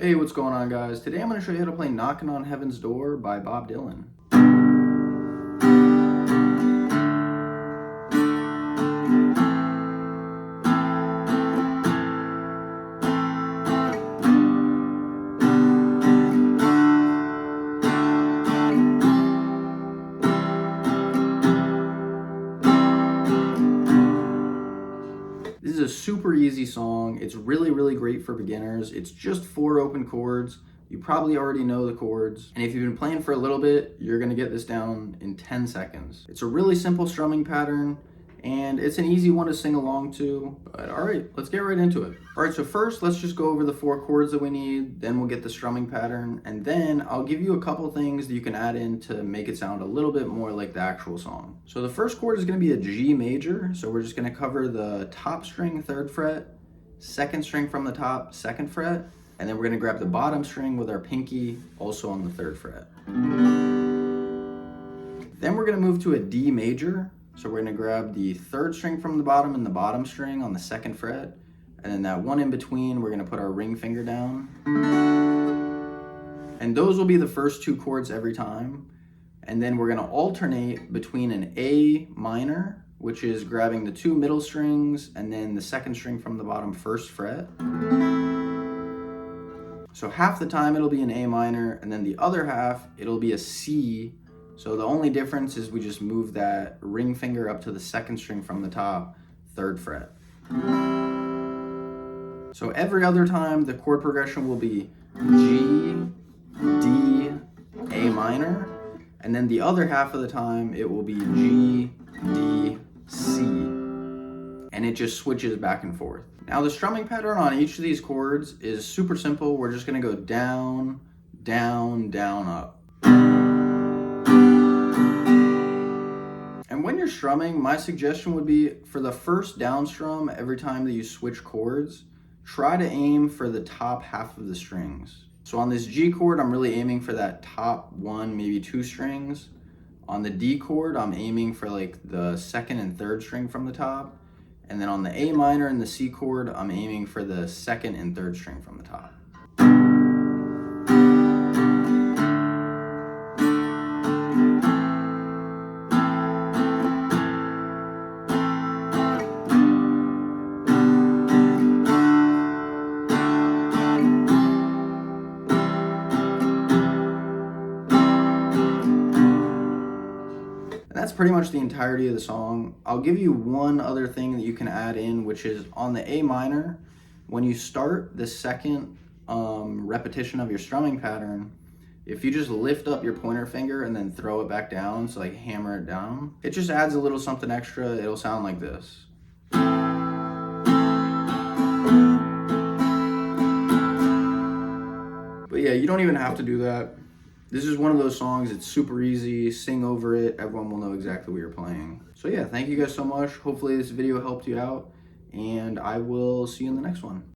Hey, what's going on, guys? Today I'm going to show you how to play Knockin' on Heaven's Door by Bob Dylan. This is a super easy song. It's really great for beginners. It's just 4 open chords. You probably already know the chords. And if you've been playing for a little bit, you're gonna get this down in 10 seconds. It's a really simple strumming pattern, and it's an easy one to sing along to. But all right, let's get right into it. All right, so first let's just go over the 4 chords that we need, then we'll get the strumming pattern, and then I'll give you a couple things that you can add in to make it sound a little bit more like the actual song. So the first chord is gonna be a G major, so we're just gonna cover the top string, 3rd fret, 2nd string from the top, 2nd fret, and then we're gonna grab the bottom string with our pinky, also on the 3rd fret. Then we're gonna move to a D major, so we're gonna grab the 3rd string from the bottom and the bottom string on the 2nd fret, and then that one in between, we're gonna put our ring finger down. And those will be the first 2 chords every time. And then we're gonna alternate between an A minor, which is grabbing the 2 middle strings, and then the 2nd string from the bottom 1st fret. So half the time it'll be an A minor, and then the other half, it'll be a C. So the only difference is we just move that ring finger up to the 2nd string from the top, 3rd fret. So every other time the chord progression will be G, D, A minor, and then the other half of the time it will be G, D, C, and it just switches back and forth. Now the strumming pattern on each of these chords is super simple. We're just gonna go down, down, down, up. And when you're strumming, my suggestion would be for the first down strum, every time that you switch chords, try to aim for the top half of the strings. So on this G chord, I'm really aiming for that top 1, maybe 2 strings. On the D chord, I'm aiming for like the 2nd and 3rd string from the top. And then on the A minor and the C chord, I'm aiming for the 2nd and 3rd string from the top. That's pretty much the entirety of the song. I'll give you one other thing that you can add in, which is on the A minor, when you start the 2nd repetition of your strumming pattern, if you just lift up your pointer finger and then throw it back down, so like hammer it down, it just adds a little something extra. It'll sound like this. But yeah, you don't even have to do that. This is one of those songs, it's super easy, sing over it, everyone will know exactly what you're playing. So yeah, thank you guys so much. Hopefully this video helped you out, and I will see you in the next one.